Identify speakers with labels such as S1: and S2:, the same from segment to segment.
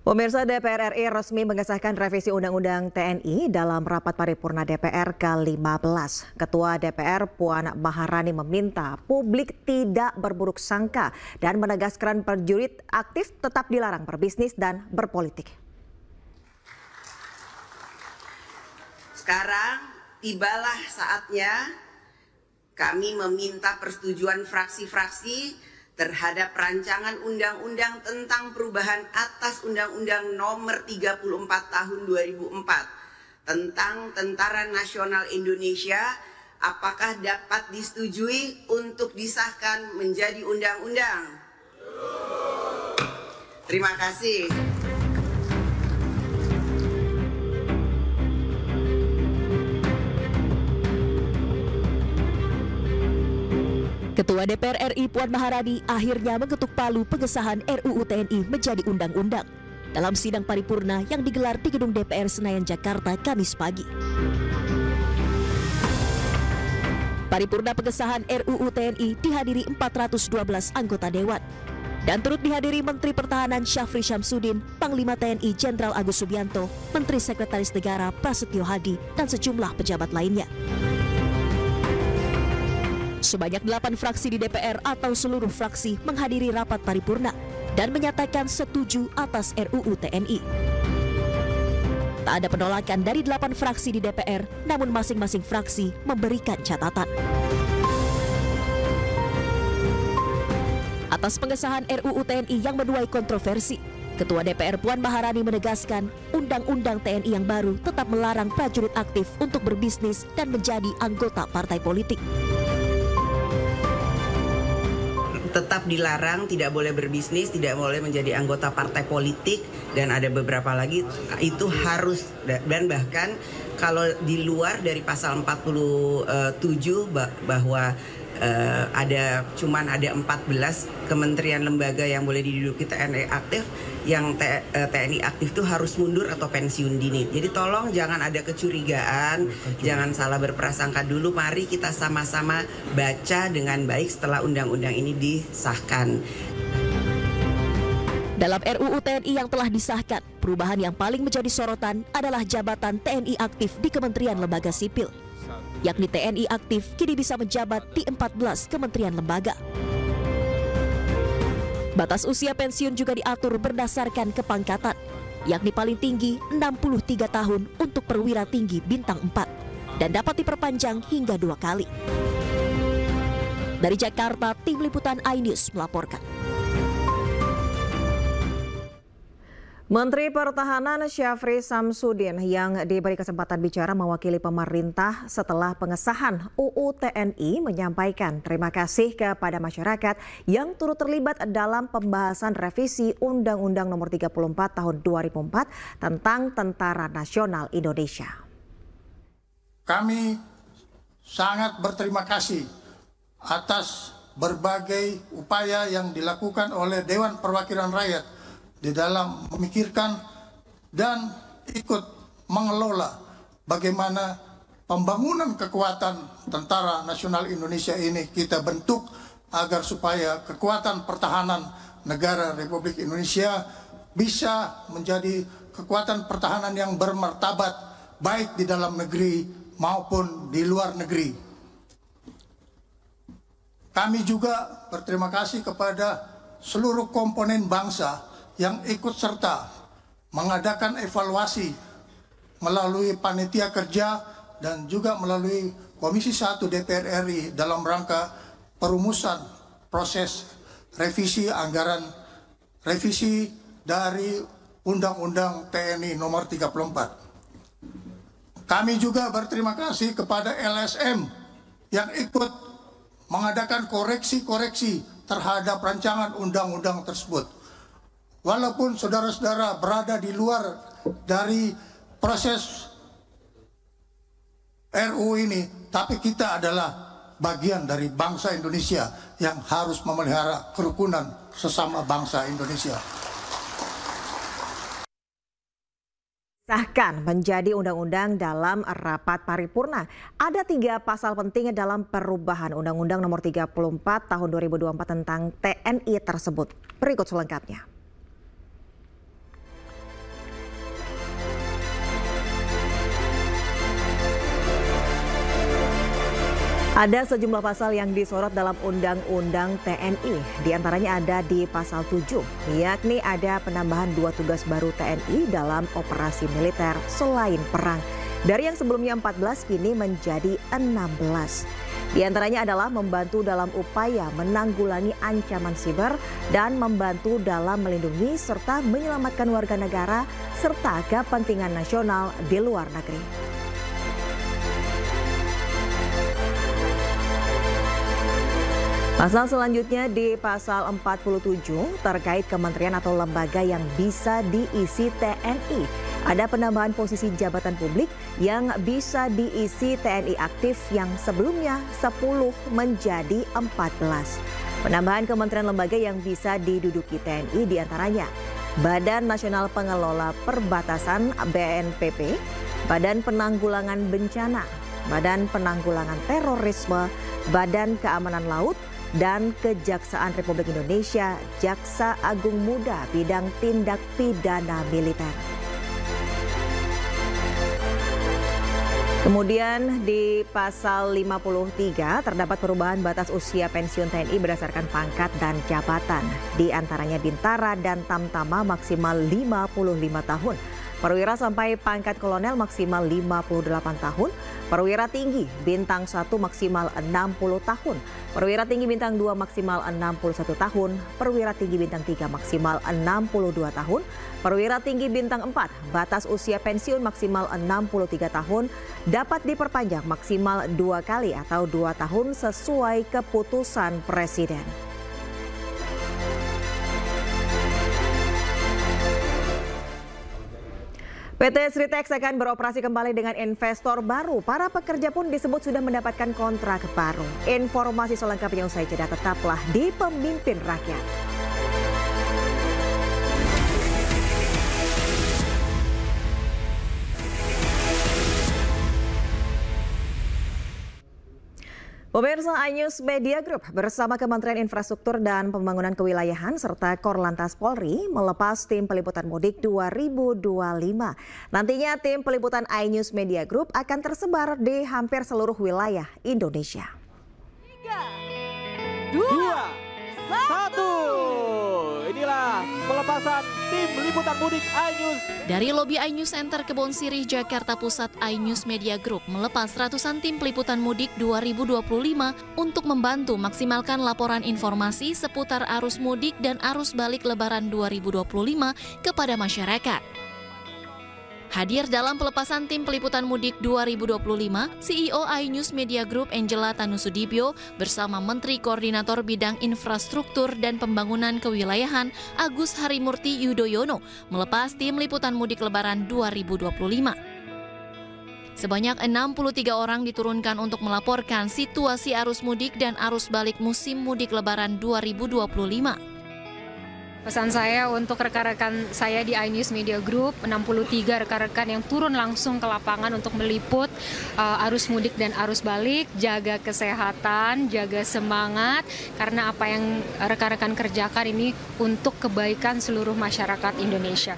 S1: Pemirsa, DPR RI resmi mengesahkan revisi Undang-Undang TNI dalam rapat paripurna DPR ke-15. Ketua DPR Puan Maharani meminta publik tidak berburuk sangka dan menegaskan prajurit aktif tetap dilarang berbisnis dan berpolitik.
S2: Sekarang tibalah saatnya kami meminta persetujuan fraksi-fraksi terhadap rancangan undang-undang tentang perubahan atas Undang-Undang Nomor 34 Tahun 2004 tentang Tentara Nasional Indonesia. Apakah dapat disetujui untuk disahkan menjadi undang-undang? Terima kasih.
S3: Ketua DPR RI Puan Maharani akhirnya mengetuk palu pengesahan RUU TNI menjadi undang-undang dalam sidang paripurna yang digelar di Gedung DPR Senayan, Jakarta, Kamis pagi. Paripurna pengesahan RUU TNI dihadiri 412 anggota Dewan dan turut dihadiri Menteri Pertahanan Syafri Syamsuddin, Panglima TNI Jenderal Agus Subianto, Menteri Sekretaris Negara Prasetyo Hadi, dan sejumlah pejabat lainnya. Sebanyak 8 fraksi di DPR atau seluruh fraksi menghadiri rapat paripurna dan menyatakan setuju atas RUU TNI. Tak ada penolakan dari 8 fraksi di DPR, namun masing-masing fraksi memberikan catatan. Atas pengesahan RUU TNI yang menuai kontroversi, Ketua DPR Puan Maharani menegaskan Undang-Undang TNI yang baru tetap melarang prajurit aktif untuk berbisnis dan menjadi anggota partai politik.
S2: Tetap dilarang, tidak boleh berbisnis, tidak boleh menjadi anggota partai politik, dan ada beberapa lagi itu harus, dan bahkan kalau di luar dari pasal 47 bahwa ada 14 kementerian lembaga yang boleh diduduki TNI aktif, yang TNI aktif itu harus mundur atau pensiun dini. Jadi tolong jangan ada kecurigaan, jangan salah berprasangka dulu. Mari kita sama-sama baca dengan baik setelah undang-undang ini disahkan.
S3: Dalam RUU TNI yang telah disahkan, perubahan yang paling menjadi sorotan adalah jabatan TNI aktif di Kementerian Lembaga Sipil, yakni TNI aktif kini bisa menjabat di 14 kementerian lembaga. Batas usia pensiun juga diatur berdasarkan kepangkatan, yakni paling tinggi 63 tahun untuk perwira tinggi bintang 4 dan dapat diperpanjang hingga 2 kali. Dari Jakarta, Tim Liputan iNews melaporkan.
S1: Menteri Pertahanan Syafri Syamsuddin yang diberi kesempatan bicara mewakili pemerintah setelah pengesahan UU TNI menyampaikan terima kasih kepada masyarakat yang turut terlibat dalam pembahasan revisi Undang-Undang Nomor 34 Tahun 2004 tentang Tentara Nasional Indonesia.
S4: Kami sangat berterima kasih atas berbagai upaya yang dilakukan oleh Dewan Perwakilan Rakyat di dalam memikirkan dan ikut mengelola bagaimana pembangunan kekuatan Tentara Nasional Indonesia ini kita bentuk agar supaya kekuatan pertahanan negara Republik Indonesia bisa menjadi kekuatan pertahanan yang bermartabat baik di dalam negeri maupun di luar negeri. Kami juga berterima kasih kepada seluruh komponen bangsa yang ikut serta mengadakan evaluasi melalui panitia kerja dan juga melalui Komisi 1 DPR RI dalam rangka perumusan proses revisi anggaran revisi dari Undang-Undang TNI Nomor 34. Kami juga berterima kasih kepada LSM yang ikut mengadakan koreksi-koreksi terhadap rancangan undang-undang tersebut. Walaupun saudara-saudara berada di luar dari proses RUU ini, tapi kita adalah bagian dari bangsa Indonesia yang harus memelihara kerukunan sesama bangsa Indonesia.
S1: Sahkan menjadi undang-undang dalam rapat paripurna. Ada 3 pasal penting dalam perubahan Undang-Undang Nomor 34 Tahun 2024 tentang TNI tersebut. Berikut selengkapnya. Ada sejumlah pasal yang disorot dalam Undang-Undang TNI. Di antaranya ada di pasal 7, yakni ada penambahan 2 tugas baru TNI dalam operasi militer selain perang. Dari yang sebelumnya 14 kini menjadi 16. Di antaranya adalah membantu dalam upaya menanggulangi ancaman siber dan membantu dalam melindungi serta menyelamatkan warga negara serta kepentingan nasional di luar negeri. Pasal selanjutnya di pasal 47 terkait kementerian atau lembaga yang bisa diisi TNI. Ada penambahan posisi jabatan publik yang bisa diisi TNI aktif yang sebelumnya 10 menjadi 14. Penambahan kementerian lembaga yang bisa diduduki TNI diantaranya Badan Nasional Pengelola Perbatasan BNPB, Badan Penanggulangan Bencana, Badan Penanggulangan Terorisme, Badan Keamanan Laut, dan Kejaksaan Republik Indonesia, Jaksa Agung Muda bidang tindak pidana militer. Kemudian di pasal 53 terdapat perubahan batas usia pensiun TNI berdasarkan pangkat dan jabatan. Di antaranya Bintara dan Tamtama maksimal 55 tahun. Perwira sampai pangkat kolonel maksimal 58 tahun, perwira tinggi bintang 1 maksimal 60 tahun, perwira tinggi bintang 2 maksimal 61 tahun, perwira tinggi bintang 3 maksimal 62 tahun, perwira tinggi bintang 4 batas usia pensiun maksimal 63 tahun dapat diperpanjang maksimal 2 kali atau 2 tahun sesuai keputusan Presiden. PT Sritex akan beroperasi kembali dengan investor baru. Para pekerja pun disebut sudah mendapatkan kontrak baru. Informasi selengkapnya usai jeda, tetaplah di Pemimpin Rakyat. Pemirsa, iNews Media Group bersama Kementerian Infrastruktur dan Pembangunan Kewilayahan serta Korlantas Polri melepas tim peliputan mudik 2025. Nantinya tim peliputan iNews Media Group akan tersebar di hampir seluruh wilayah Indonesia.
S5: 3, 2, 1. Inilah pelepasan tim liputan mudik iNews.
S6: Dari lobi iNews Center Kebon Sirih, Jakarta Pusat, iNews Media Group melepas ratusan tim peliputan mudik 2025 untuk membantu maksimalkan laporan informasi seputar arus mudik dan arus balik Lebaran 2025 kepada masyarakat. Hadir dalam pelepasan tim peliputan mudik 2025, CEO iNews Media Group Angela Tanusudibyo bersama Menteri Koordinator Bidang Infrastruktur dan Pembangunan Kewilayahan Agus Harimurti Yudhoyono melepas tim liputan mudik Lebaran 2025. Sebanyak 63 orang diturunkan untuk melaporkan situasi arus mudik dan arus balik musim mudik Lebaran 2025.
S7: Pesan saya untuk rekan-rekan saya di iNews Media Group, 63 rekan-rekan yang turun langsung ke lapangan untuk meliput arus mudik dan arus balik, jaga kesehatan, jaga semangat, karena apa yang rekan-rekan kerjakan ini untuk kebaikan seluruh masyarakat Indonesia.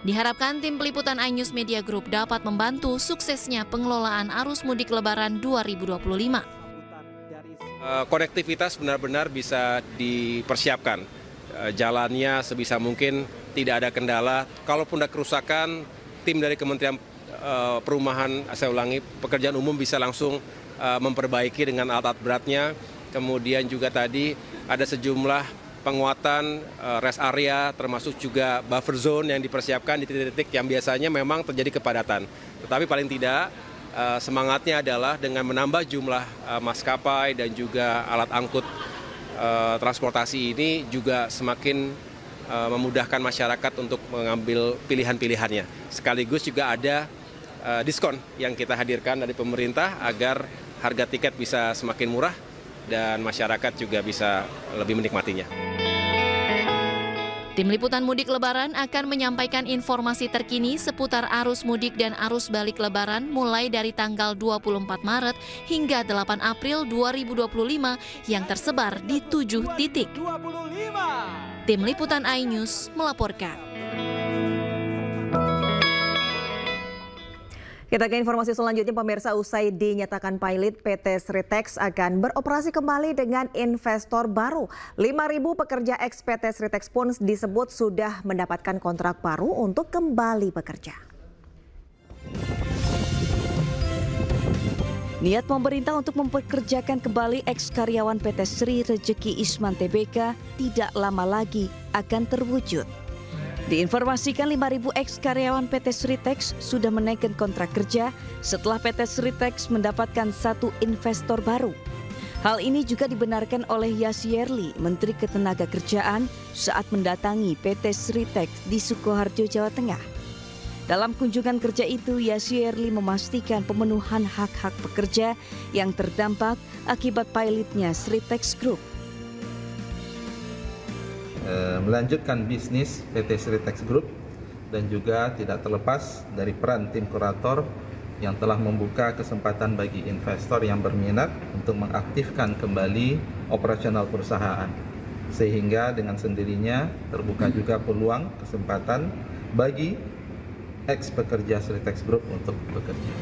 S6: Diharapkan tim peliputan iNews Media Group dapat membantu suksesnya pengelolaan arus mudik Lebaran 2025.
S8: Konektivitas benar-benar bisa dipersiapkan. Jalannya sebisa mungkin tidak ada kendala. Kalaupun ada kerusakan, tim dari Kementerian Perumahan, saya ulangi, Pekerjaan Umum bisa langsung memperbaiki dengan alat beratnya. Kemudian juga tadi ada sejumlah penguatan rest area, termasuk juga buffer zone yang dipersiapkan di titik-titik yang biasanya memang terjadi kepadatan. Tetapi paling tidak semangatnya adalah dengan menambah jumlah maskapai dan juga alat angkut transportasi ini juga semakin memudahkan masyarakat untuk mengambil pilihan-pilihannya. Sekaligus juga ada diskon yang kita hadirkan dari pemerintah agar harga tiket bisa semakin murah dan masyarakat juga bisa lebih menikmatinya.
S6: Tim Liputan Mudik Lebaran akan menyampaikan informasi terkini seputar arus mudik dan arus balik Lebaran mulai dari tanggal 24 Maret hingga 8 April 2025 yang tersebar di 7 titik. Tim Liputan iNews melaporkan.
S1: Kita ke informasi selanjutnya, pemirsa. Usai dinyatakan pilot, PT Sritex akan beroperasi kembali dengan investor baru. 5.000 pekerja ex PT Sritex pun disebut sudah mendapatkan kontrak baru untuk kembali bekerja.
S9: Niat pemerintah untuk mempekerjakan kembali ex karyawan PT Sri Rejeki Isman Tbk tidak lama lagi akan terwujud. Diinformasikan 5.000 ex karyawan PT Sritex sudah menaikkan kontrak kerja setelah PT Sritex mendapatkan satu investor baru. Hal ini juga dibenarkan oleh Yasierli, Menteri Ketenagakerjaan, saat mendatangi PT Sritex di Sukoharjo, Jawa Tengah. Dalam kunjungan kerja itu, Yasierli memastikan pemenuhan hak-hak pekerja yang terdampak akibat pilotnya Sritex Group.
S10: Melanjutkan bisnis PT Sritex Group dan juga tidak terlepas dari peran tim kurator yang telah membuka kesempatan bagi investor yang berminat untuk mengaktifkan kembali operasional perusahaan, sehingga dengan sendirinya terbuka juga peluang kesempatan bagi ex pekerja Sritex Group untuk bekerja.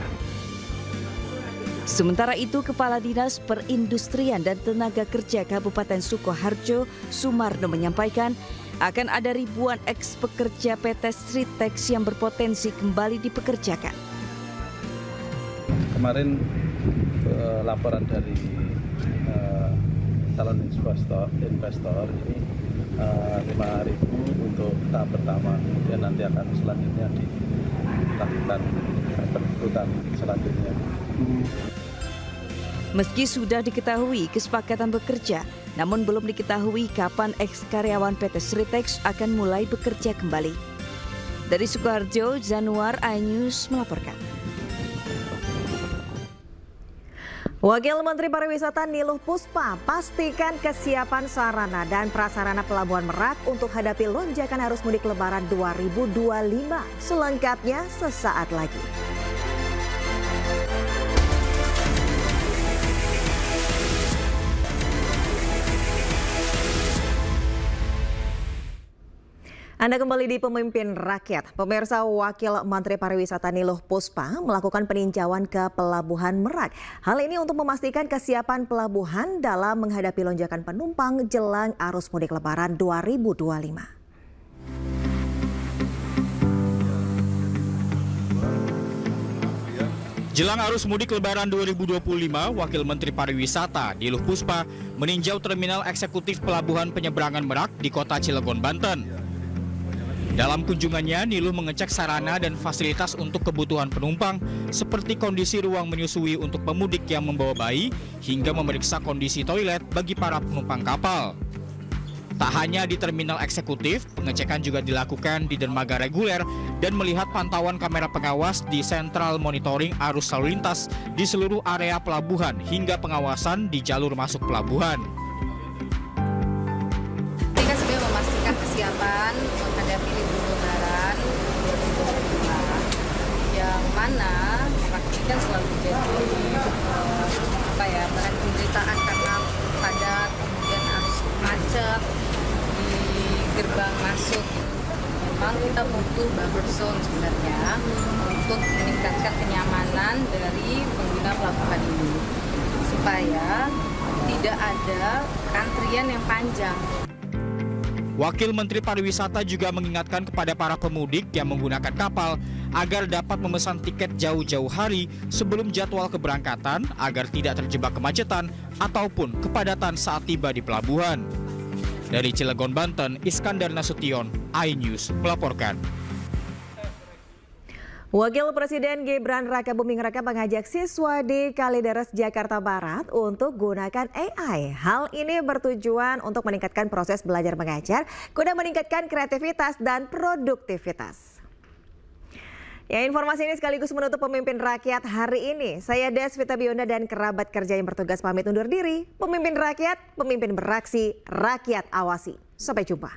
S9: Sementara itu, Kepala Dinas Perindustrian dan Tenaga Kerja Kabupaten Sukoharjo, Sumarno, menyampaikan akan ada ribuan ex pekerja PT Sritex yang berpotensi kembali dipekerjakan.
S11: Kemarin laporan dari calon investor ini 5.000 untuk tahap pertama, kemudian nanti akan selanjutnya dilakukan perekrutan selanjutnya.
S9: Meski sudah diketahui kesepakatan bekerja, namun belum diketahui kapan ex karyawan PT Sritex akan mulai bekerja kembali. Dari Sukoharjo, Januar, iNews melaporkan.
S1: Wakil Menteri Pariwisata Niluh Puspa pastikan kesiapan sarana dan prasarana Pelabuhan Merak untuk hadapi lonjakan arus mudik Lebaran 2025. Selengkapnya sesaat lagi. Anda kembali di Pemimpin Rakyat. Pemirsa, Wakil Menteri Pariwisata Niluh Puspa melakukan peninjauan ke Pelabuhan Merak. Hal ini untuk memastikan kesiapan pelabuhan dalam menghadapi lonjakan penumpang jelang arus mudik Lebaran 2025.
S12: Jelang arus mudik Lebaran 2025, Wakil Menteri Pariwisata Niluh Puspa meninjau Terminal Eksekutif Pelabuhan Penyeberangan Merak di Kota Cilegon, Banten. Dalam kunjungannya, Niluh mengecek sarana dan fasilitas untuk kebutuhan penumpang seperti kondisi ruang menyusui untuk pemudik yang membawa bayi hingga memeriksa kondisi toilet bagi para penumpang kapal. Tak hanya di terminal eksekutif, pengecekan juga dilakukan di dermaga reguler dan melihat pantauan kamera pengawas di sentral monitoring arus lalu lintas di seluruh area pelabuhan hingga pengawasan di jalur masuk pelabuhan.
S13: Kita sudah memastikan kesiapan menghadapi libur Lebaran 2025, yang mana ini kan selalu jadi bahan pemberitaan karena padat, kemudian arus macet di gerbang masuk. Memang kita butuh buffer zone sebenarnya untuk meningkatkan kenyamanan dari pengguna pelabuhan ini supaya tidak ada antrian yang panjang.
S12: Wakil Menteri Pariwisata juga mengingatkan kepada para pemudik yang menggunakan kapal agar dapat memesan tiket jauh-jauh hari sebelum jadwal keberangkatan agar tidak terjebak kemacetan ataupun kepadatan saat tiba di pelabuhan. Dari Cilegon, Banten, Iskandar Nasution, iNews melaporkan.
S1: Wakil Presiden Gibran Rakabuming Raka mengajak siswa di Kalideres, Jakarta Barat untuk gunakan AI. Hal ini bertujuan untuk meningkatkan proses belajar mengajar, guna meningkatkan kreativitas dan produktivitas. Ya, informasi ini sekaligus menutup Pemimpin Rakyat hari ini. Saya Desvita Bionda dan kerabat kerja yang bertugas pamit undur diri. Pemimpin Rakyat, pemimpin beraksi, rakyat awasi. Sampai jumpa.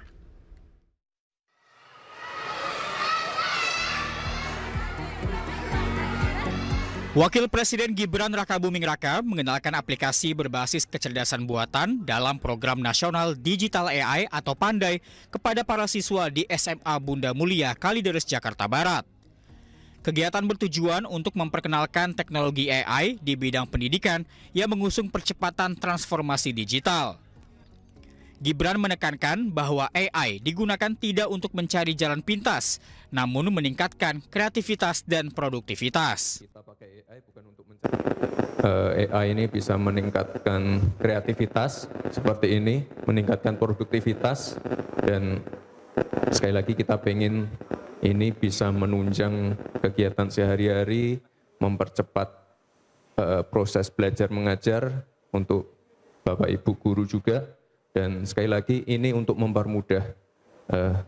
S12: Wakil Presiden Gibran Rakabuming Raka mengenalkan aplikasi berbasis kecerdasan buatan dalam program nasional Digital AI atau Pandai kepada para siswa di SMA Bunda Mulia, Kalideres, Jakarta Barat. Kegiatan bertujuan untuk memperkenalkan teknologi AI di bidang pendidikan yang mengusung percepatan transformasi digital. Gibran menekankan bahwa AI digunakan tidak untuk mencari jalan pintas, namun meningkatkan kreativitas dan produktivitas.
S14: Kita pakai AI bukan untuk mencari. AI ini bisa meningkatkan kreativitas seperti ini, meningkatkan produktivitas, dan sekali lagi kita pengen ini bisa menunjang kegiatan sehari-hari, mempercepat proses belajar mengajar untuk Bapak Ibu guru juga, dan sekali lagi ini untuk mempermudah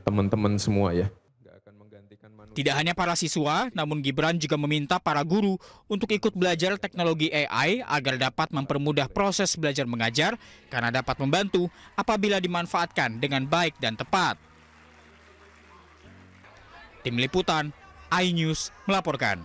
S14: teman-teman semua ya.
S12: Tidak hanya para siswa, namun Gibran juga meminta para guru untuk ikut belajar teknologi AI agar dapat mempermudah proses belajar mengajar karena dapat membantu apabila dimanfaatkan dengan baik dan tepat. Tim Liputan, iNews melaporkan.